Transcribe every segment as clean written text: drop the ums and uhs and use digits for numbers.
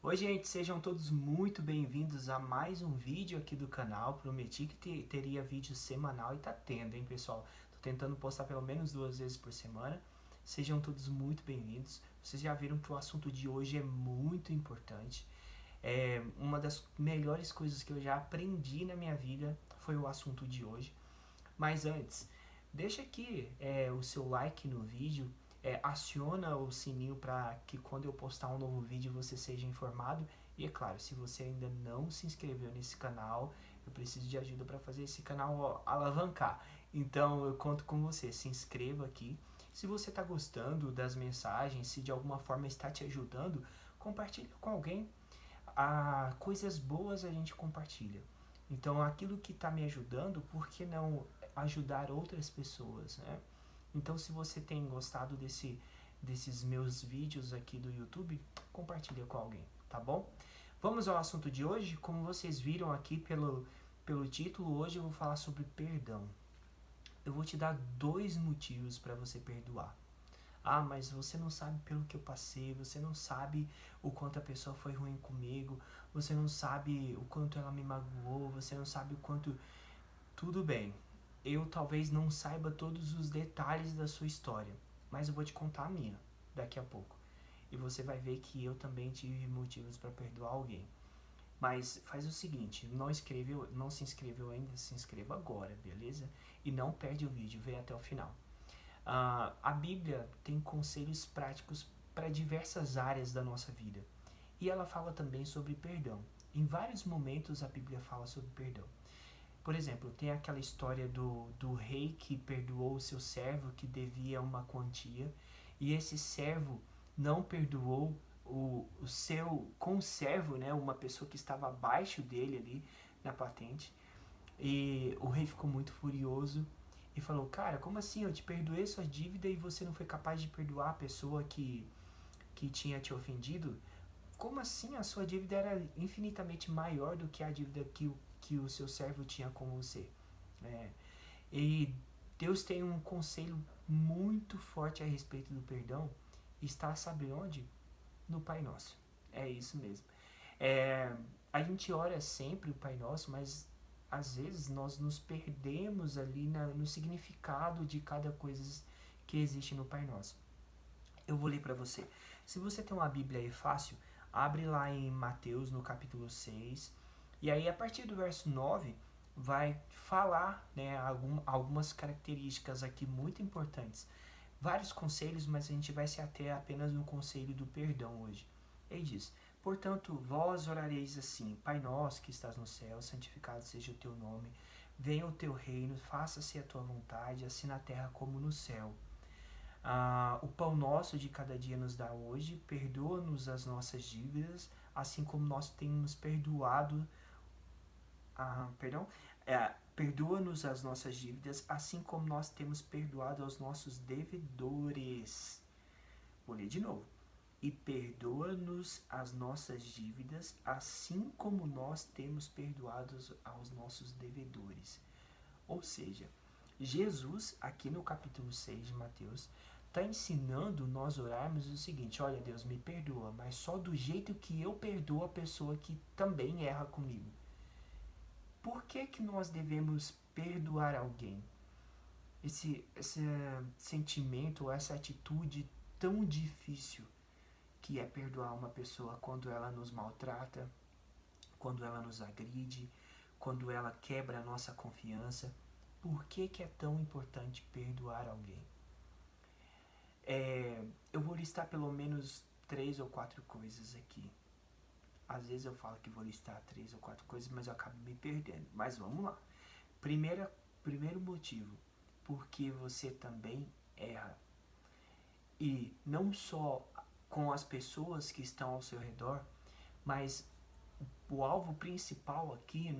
Oi, gente, sejam todos muito bem-vindos a mais um vídeo aqui do canal. Prometi que teria vídeo semanal e tá tendo, hein, pessoal? Tô tentando postar pelo menos 2 vezes por semana. Sejam todos muito bem-vindos. Vocês já viram que o assunto de hoje é muito importante. É uma das melhores coisas que eu já aprendi na minha vida foi o assunto de hoje. Mas antes, deixa aqui o seu like no vídeo, aciona o sininho para que quando eu postar um novo vídeo você seja informado. E é claro, se você ainda não se inscreveu nesse canal, eu preciso de ajuda para fazer esse canal alavancar. Então eu conto com você, se inscreva aqui. Se você está gostando das mensagens, se de alguma forma está te ajudando, compartilhe com alguém. Coisas boas a gente compartilha. Então, aquilo que está me ajudando, por que não ajudar outras pessoas, né? Então, se você tem gostado desses meus vídeos aqui do YouTube, compartilha com alguém, tá bom? Vamos ao assunto de hoje. Como vocês viram aqui pelo título, hoje eu vou falar sobre perdão. Eu vou te dar 2 motivos para você perdoar. Mas você não sabe pelo que eu passei, você não sabe o quanto a pessoa foi ruim comigo, você não sabe o quanto ela me magoou, você não sabe o quanto. Tudo bem, eu talvez não saiba todos os detalhes da sua história, mas eu vou te contar a minha daqui a pouco. E você vai ver que eu também tive motivos para perdoar alguém. Mas faz o seguinte, não se inscreveu ainda, se inscreva agora, beleza? E não perde o vídeo, vem até o final. A Bíblia tem conselhos práticos para diversas áreas da nossa vida. E ela fala também sobre perdão. Em vários momentos a Bíblia fala sobre perdão. Por exemplo, tem aquela história do rei que perdoou o seu servo que devia uma quantia, e esse servo não perdoou o seu conservo, né, uma pessoa que estava abaixo dele ali na patente. E o rei ficou muito furioso e falou: Cara, como assim? Eu te perdoei sua dívida e você não foi capaz de perdoar a pessoa que tinha te ofendido? Como assim? A sua dívida era infinitamente maior do que a dívida que o seu servo tinha com você. É, e Deus tem um conselho muito forte a respeito do perdão. Está, sabe onde? No Pai Nosso. É isso mesmo. É, a gente ora sempre o Pai Nosso, mas às vezes nós nos perdemos ali no significado de cada coisa que existe no Pai Nosso. Eu vou ler para você. Se você tem uma Bíblia aí fácil, abre lá em Mateus no capítulo 6. E aí a partir do verso 9 vai falar, né, algumas características aqui muito importantes. Vários conselhos, mas a gente vai se ater apenas no conselho do perdão hoje. Ele diz: Portanto, vós orareis assim: Pai nosso que estás no céu, santificado seja o teu nome. Venha o teu reino, faça-se a tua vontade, assim na terra como no céu. O pão nosso de cada dia nos dá hoje, perdoa-nos as nossas dívidas, assim como nós temos perdoado. Perdoa-nos as nossas dívidas, assim como nós temos perdoado aos nossos devedores. Vou ler de novo. E perdoa-nos as nossas dívidas, assim como nós temos perdoado aos nossos devedores. Ou seja, Jesus, aqui no capítulo 6 de Mateus, está ensinando nós orarmos o seguinte: olha, Deus, me perdoa, mas só do jeito que eu perdoo a pessoa que também erra comigo. Por que, que nós devemos perdoar alguém? Esse sentimento, essa atitude tão difícil que é perdoar uma pessoa quando ela nos maltrata, quando ela nos agride, quando ela quebra a nossa confiança. Por que, que é tão importante perdoar alguém? Eu vou listar pelo menos 3 ou 4 coisas aqui. Às vezes eu falo que vou listar 3 ou 4 coisas, mas eu acabo me perdendo. Mas vamos lá. Primeiro motivo, porque você também erra. E não só com as pessoas que estão ao seu redor, mas o alvo principal aqui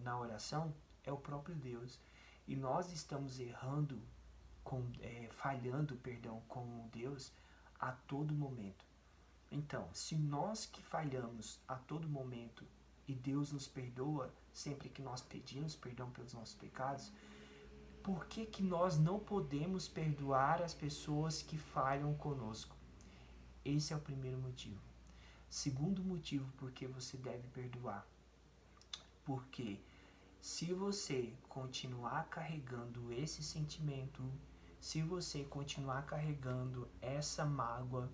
na oração é o próprio Deus. E nós estamos errando, falhando, perdão, com Deus a todo momento. Então, se nós que falhamos a todo momento e Deus nos perdoa sempre que nós pedimos perdão pelos nossos pecados, por que, que nós não podemos perdoar as pessoas que falham conosco? Esse é o primeiro motivo. Segundo motivo por que você deve perdoar. Porque se você continuar carregando esse sentimento, se você continuar carregando essa mágoa,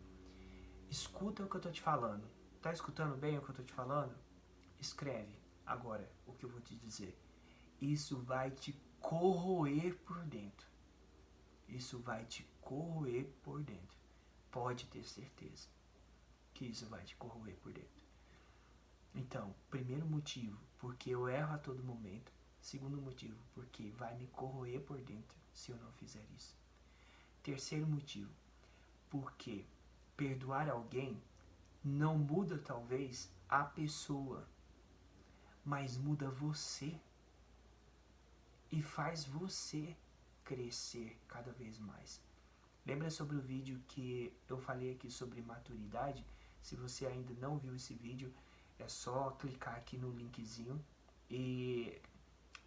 escuta o que eu tô te falando. Tá escutando bem o que eu tô te falando? Escreve agora o que eu vou te dizer. Isso vai te corroer por dentro. Isso vai te corroer por dentro. Pode ter certeza que isso vai te corroer por dentro. Então, primeiro motivo, porque eu erro a todo momento. Segundo motivo, porque vai me corroer por dentro se eu não fizer isso. Terceiro motivo, porque perdoar alguém não muda talvez a pessoa, mas muda você e faz você crescer cada vez mais. Lembra sobre o vídeo que eu falei aqui sobre maturidade? Se você ainda não viu esse vídeo, é só clicar aqui no linkzinho e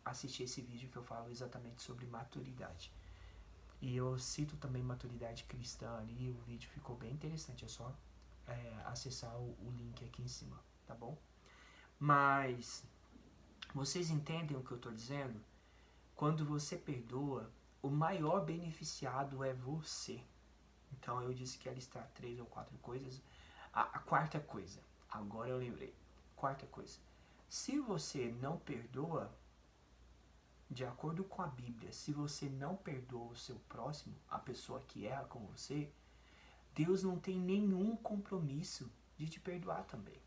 assistir esse vídeo que eu falo exatamente sobre maturidade. E eu cito também maturidade cristã ali, o vídeo ficou bem interessante, é só acessar o link aqui em cima, tá bom? Mas vocês entendem o que eu estou dizendo? Quando você perdoa, o maior beneficiado é você. Então eu disse que ia listar 3 ou 4 coisas. A quarta coisa, agora eu lembrei. Quarta coisa, se você não perdoa, de acordo com a Bíblia, se você não perdoa o seu próximo, a pessoa que erra com você, Deus não tem nenhum compromisso de te perdoar também.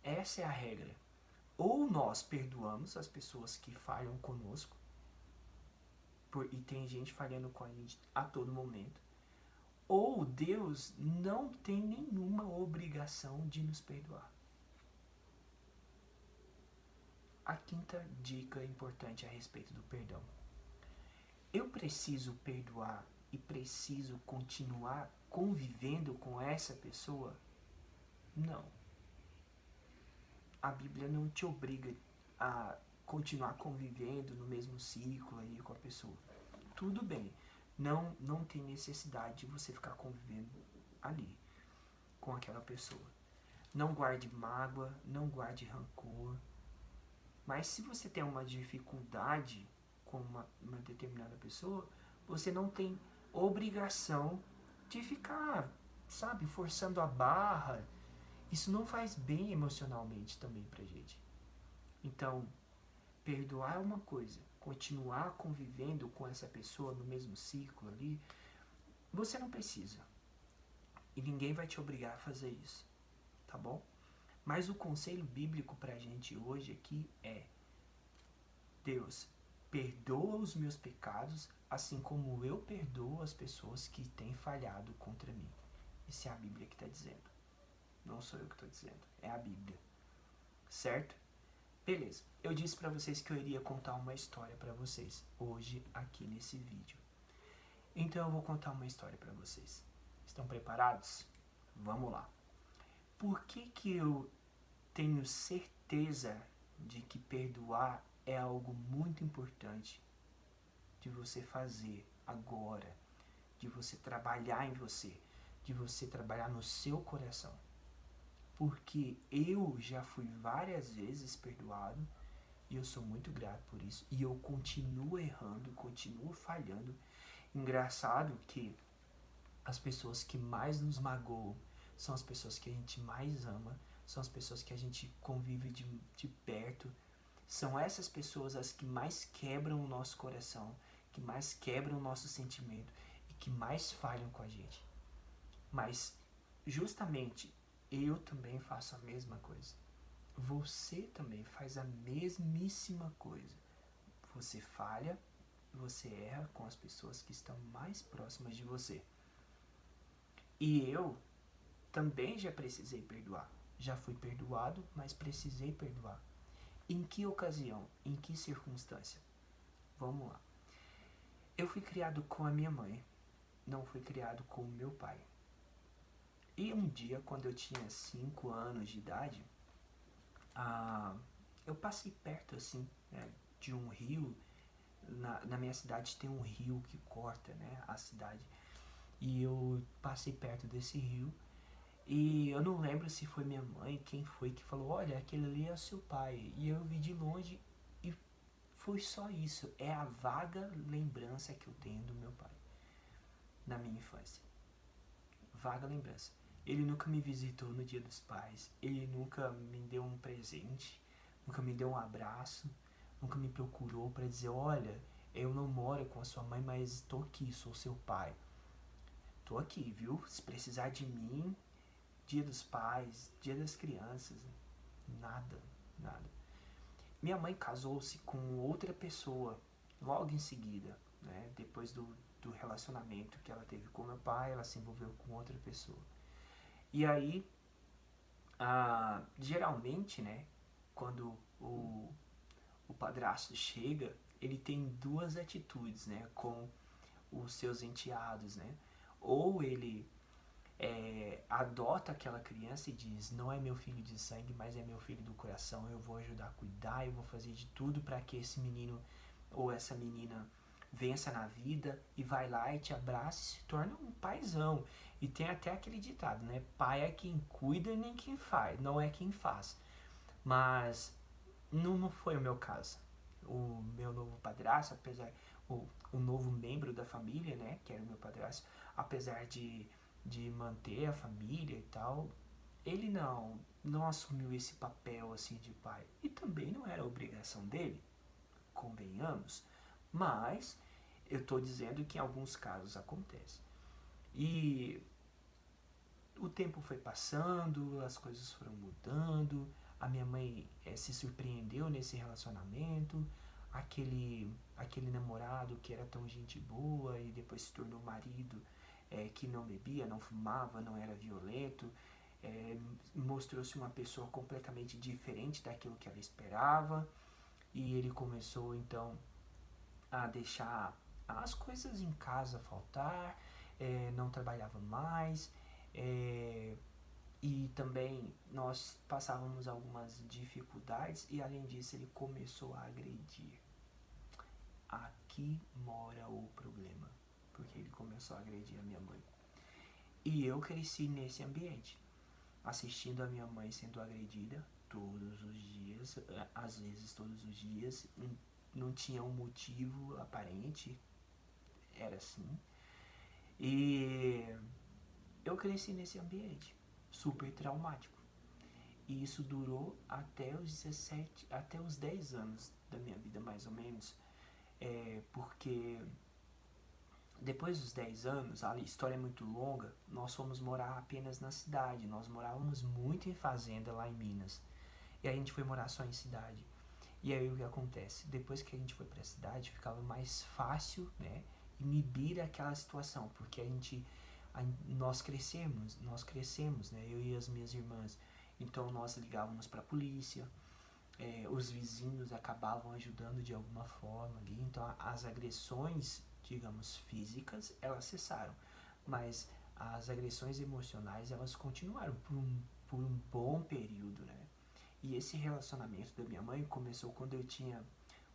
Essa é a regra. Ou nós perdoamos as pessoas que falham conosco, e tem gente falhando com a gente a todo momento, ou Deus não tem nenhuma obrigação de nos perdoar. A quinta dica importante a respeito do perdão. Eu preciso perdoar e preciso continuar convivendo com essa pessoa? Não. A Bíblia não te obriga a continuar convivendo no mesmo ciclo aí com a pessoa. Tudo bem, não tem necessidade de você ficar convivendo ali com aquela pessoa. Não guarde mágoa, não guarde rancor. Mas se você tem uma dificuldade com uma determinada pessoa, você não tem obrigação de ficar, sabe, forçando a barra. Isso não faz bem emocionalmente também pra gente. Então, perdoar é uma coisa, continuar convivendo com essa pessoa no mesmo ciclo ali, você não precisa. E ninguém vai te obrigar a fazer isso, tá bom? Mas o conselho bíblico pra gente hoje aqui é: Deus, perdoa os meus pecados, assim como eu perdoo as pessoas que têm falhado contra mim. Isso é a Bíblia que está dizendo. Não sou eu que estou dizendo, é a Bíblia. Certo? Beleza. Eu disse para vocês que eu iria contar uma história para vocês hoje aqui nesse vídeo. Então eu vou contar uma história para vocês. Estão preparados? Vamos lá. Por que eu tenho certeza de que perdoar é algo muito importante de você fazer agora, de você trabalhar em você, de você trabalhar no seu coração? Porque eu já fui várias vezes perdoado e eu sou muito grato por isso, e eu continuo errando, continuo falhando. Engraçado que as pessoas que mais nos magoam são as pessoas que a gente mais ama, são as pessoas que a gente convive de perto. São essas pessoas as que mais quebram o nosso coração, que mais quebram o nosso sentimento e que mais falham com a gente. Mas justamente eu também faço a mesma coisa. Você também faz a mesmíssima coisa. Você falha, você erra com as pessoas que estão mais próximas de você. E eu também já precisei perdoar. Já fui perdoado, mas precisei perdoar. Em que ocasião? Em que circunstância? Vamos lá. Eu fui criado com a minha mãe, não fui criado com o meu pai. E um dia, quando eu tinha 5 anos de idade, eu passei perto assim, né, de um rio. Na minha cidade tem um rio que corta, né, a cidade. E eu passei perto desse rio E eu não lembro se foi minha mãe, quem foi que falou, olha, aquele ali é seu pai. E eu vi de longe e foi só isso. É a vaga lembrança que eu tenho do meu pai na minha infância. Vaga lembrança. Ele nunca me visitou no Dia dos Pais. Ele nunca me deu um presente. Nunca me deu um abraço. Nunca me procurou para dizer, olha, eu não moro com a sua mãe, mas estou aqui, sou seu pai. Tô aqui, viu? Se precisar de mim, Dia dos Pais, Dia das Crianças, nada, nada. Minha mãe casou-se com outra pessoa logo em seguida, né? Depois do relacionamento que ela teve com meu pai, ela se envolveu com outra pessoa. E aí, geralmente, né? Quando o padrasto chega, ele tem duas atitudes, né? Com os seus enteados, né? Ou ele adota aquela criança e diz, não é meu filho de sangue, mas é meu filho do coração, eu vou ajudar a cuidar, eu vou fazer de tudo para que esse menino ou essa menina vença na vida, e vai lá e te abraça e se torna um paizão. E tem até aquele ditado, né? Pai é quem cuida e nem quem faz, não é quem faz. Mas não foi o meu caso. O meu novo padrasto, apesar o novo membro da família, né, que era o meu padrasto, apesar de manter a família e tal, ele não assumiu esse papel assim de pai. E também não era obrigação dele, convenhamos. Mas eu tô dizendo que em alguns casos acontece. E o tempo foi passando, as coisas foram mudando, a minha mãe se surpreendeu nesse relacionamento, aquele namorado que era tão gente boa e depois se tornou marido, que não bebia, não fumava, não era violento, mostrou-se uma pessoa completamente diferente daquilo que ela esperava, e ele começou então a deixar as coisas em casa faltar, não trabalhava mais, é, e também nós passávamos algumas dificuldades, e além disso ele começou a agredir. Aqui mora o problema, porque ele começou a agredir a minha mãe. E eu cresci nesse ambiente, assistindo a minha mãe sendo agredida todos os dias, às vezes todos os dias, não tinha um motivo aparente, era assim. E eu cresci nesse ambiente, super traumático. E isso durou até os 17, até os 10 anos da minha vida, mais ou menos. Porque depois dos 10 anos, a história é muito longa, nós fomos morar apenas na cidade. Nós morávamos muito em fazenda lá em Minas. E a gente foi morar só em cidade. E aí o que acontece? Depois que a gente foi pra cidade, ficava mais fácil, né, inibir aquela situação, porque nós crescemos, né, eu e as minhas irmãs. Então nós ligávamos para a polícia, os vizinhos acabavam ajudando de alguma forma ali. Então as agressões, digamos, físicas, elas cessaram, mas as agressões emocionais, elas continuaram por um bom período, né? E esse relacionamento da minha mãe começou quando eu tinha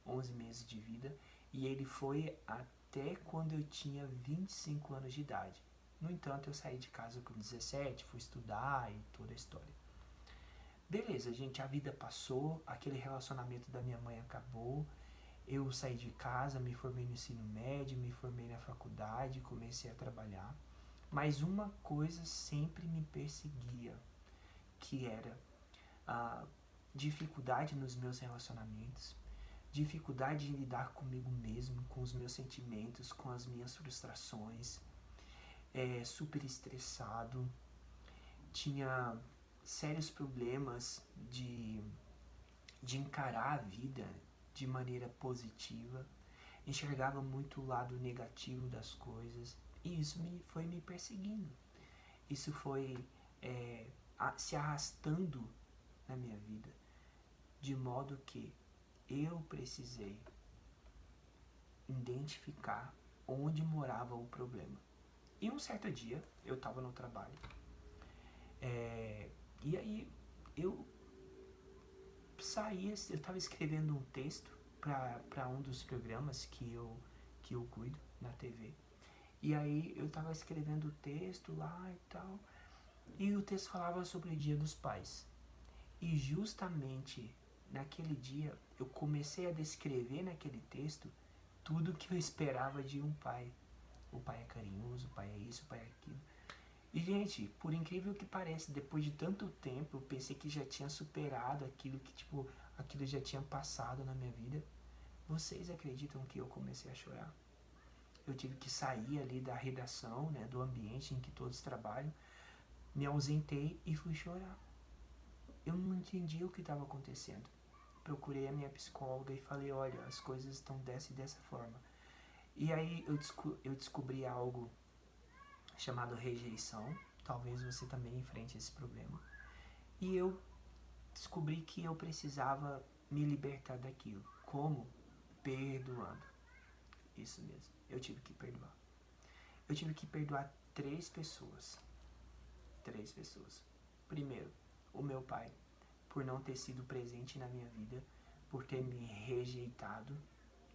11 meses de vida, e ele foi até quando eu tinha 25 anos de idade. No entanto, eu saí de casa com 17, fui estudar e toda a história. Beleza, gente, a vida passou, aquele relacionamento da minha mãe acabou, eu saí de casa, me formei no ensino médio, me formei na faculdade, comecei a trabalhar. Mas uma coisa sempre me perseguia, que era a dificuldade nos meus relacionamentos, dificuldade em lidar comigo mesmo, com os meus sentimentos, com as minhas frustrações, super estressado, tinha sérios problemas de encarar a vida de maneira positiva, enxergava muito o lado negativo das coisas, e isso foi me perseguindo. Isso foi se arrastando na minha vida, de modo que eu precisei identificar onde morava o problema. E um certo dia, eu estava no trabalho, e aí eu saía, eu estava escrevendo um texto para um dos programas que eu cuido na TV. E aí eu estava escrevendo o texto lá e tal, E o texto falava sobre o Dia dos Pais. E justamente naquele dia eu comecei a descrever naquele texto tudo que eu esperava de um pai. O pai é carinhoso, o pai é isso, o pai é aquilo. E, gente, por incrível que pareça, depois de tanto tempo, eu pensei que já tinha superado aquilo que, tipo, aquilo já tinha passado na minha vida. Vocês acreditam que eu comecei a chorar? Eu tive que sair ali da redação, né, do ambiente em que todos trabalham, me ausentei e fui chorar. Eu não entendi o que estava acontecendo. Procurei a minha psicóloga e falei, olha, as coisas estão dessa e dessa forma. E aí eu descobri algo chamado rejeição. Talvez você também enfrente esse problema. E eu descobri que eu precisava me libertar daquilo. Como? Perdoando. Isso mesmo. Eu tive que perdoar. Eu tive que perdoar 3 pessoas. 3 pessoas. Primeiro, o meu pai, por não ter sido presente na minha vida, por ter me rejeitado.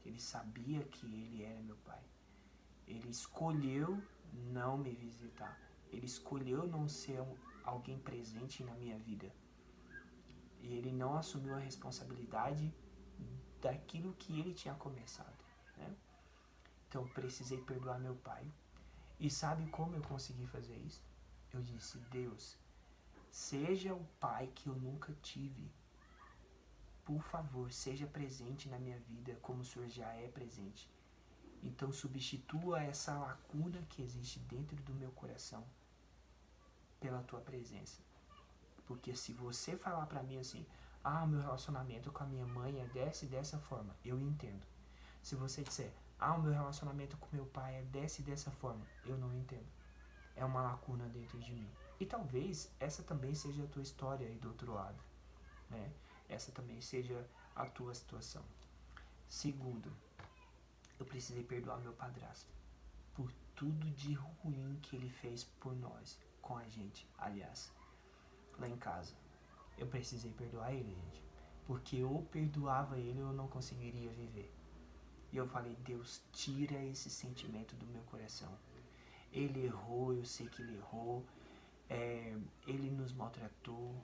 Ele sabia que ele era meu pai. Ele escolheu não me visitar. Ele escolheu não ser alguém presente na minha vida. E ele não assumiu a responsabilidade daquilo que ele tinha começado, né? Então eu precisei perdoar meu pai. E sabe como eu consegui fazer isso? Eu disse, Deus, seja o pai que eu nunca tive. Por favor, seja presente na minha vida como o Senhor já é presente. Então substitua essa lacuna que existe dentro do meu coração pela tua presença. Porque se você falar pra mim assim, o meu relacionamento com a minha mãe é dessa forma, eu entendo. Se você disser, o meu relacionamento com meu pai é dessa forma, eu não entendo. É uma lacuna dentro de mim. E talvez essa também seja a tua história aí do outro lado, né? Essa também seja a tua situação. Segundo, eu precisei perdoar meu padrasto por tudo de ruim que ele fez por nós, com a gente, aliás, lá em casa. Eu precisei perdoar ele, gente, porque eu perdoava ele, eu não conseguiria viver. E eu falei, Deus, tira esse sentimento do meu coração. Ele errou, eu sei que ele errou, ele nos maltratou,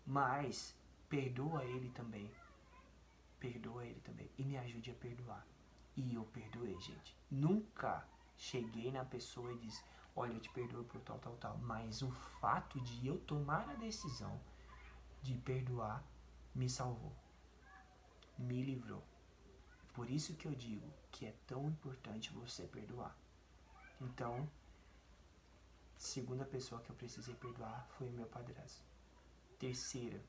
mas perdoa ele também. Perdoa ele também e me ajude a perdoar. E eu perdoei, gente. Nunca cheguei na pessoa e disse, olha, eu te perdoo por tal. Mas o fato de eu tomar a decisão de perdoar me salvou. Me livrou. Por isso que eu digo que é tão importante você perdoar. Então, segunda pessoa que eu precisei perdoar foi o meu padrasto. Terceira,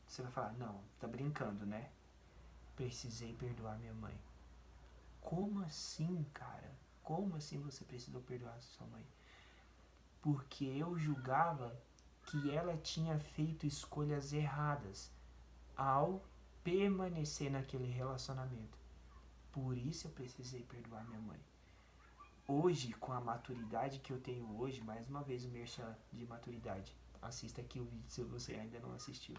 você vai falar, não, tá brincando, né? Precisei perdoar minha mãe. Como assim, cara? Como assim você precisou perdoar sua mãe? Porque eu julgava que ela tinha feito escolhas erradas ao permanecer naquele relacionamento. Por isso eu precisei perdoar minha mãe. Hoje, com a maturidade que eu tenho hoje, mais uma vez o merchan de maturidade. Assista aqui o vídeo se você ainda não assistiu.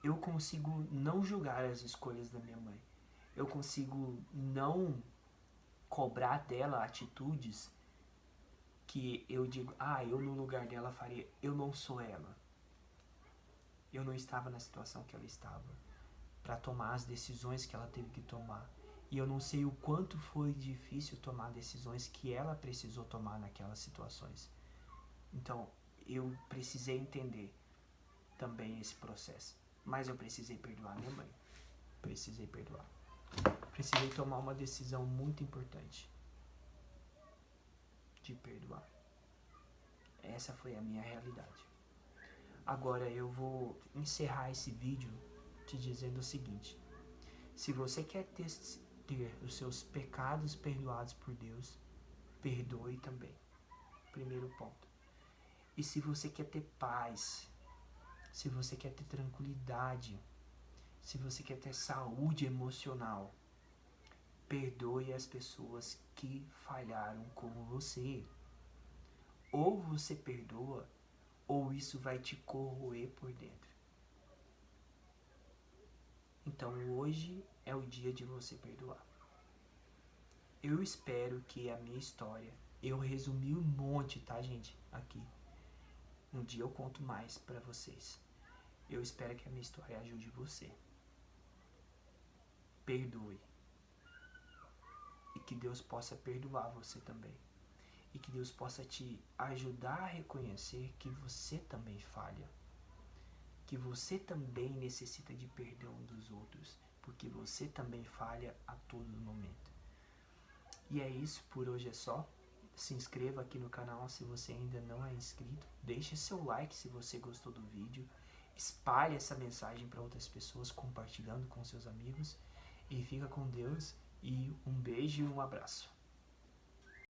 Eu consigo não julgar as escolhas da minha mãe. Eu consigo não cobrar dela atitudes que eu digo, eu no lugar dela faria. Eu não sou ela. Eu não estava na situação que ela estava para tomar as decisões que ela teve que tomar. E eu não sei o quanto foi difícil tomar decisões que ela precisou tomar naquelas situações. Então, eu precisei entender também esse processo. Mas eu precisei perdoar minha mãe. Precisei perdoar. Precisei tomar uma decisão muito importante. De perdoar. Essa foi a minha realidade. Agora eu vou encerrar esse vídeo te dizendo o seguinte. Se você quer ter os seus pecados perdoados por Deus, perdoe também. Primeiro ponto. E se você quer ter paz, se você quer ter tranquilidade, se você quer ter saúde emocional, perdoe as pessoas que falharam como você. Ou você perdoa, ou isso vai te corroer por dentro. Então hoje é o dia de você perdoar. Eu espero que a minha história, eu resumi um monte, tá, gente, aqui. Um dia eu conto mais para vocês. Eu espero que a minha história ajude você. Perdoe. E que Deus possa perdoar você também. E que Deus possa te ajudar a reconhecer que você também falha. Que você também necessita de perdão dos outros. Porque você também falha a todo momento. E é isso, por hoje é só. Se inscreva aqui no canal se você ainda não é inscrito. Deixe seu like se você gostou do vídeo. Espalhe essa mensagem para outras pessoas, compartilhando com seus amigos. E fica com Deus. E um beijo e um abraço.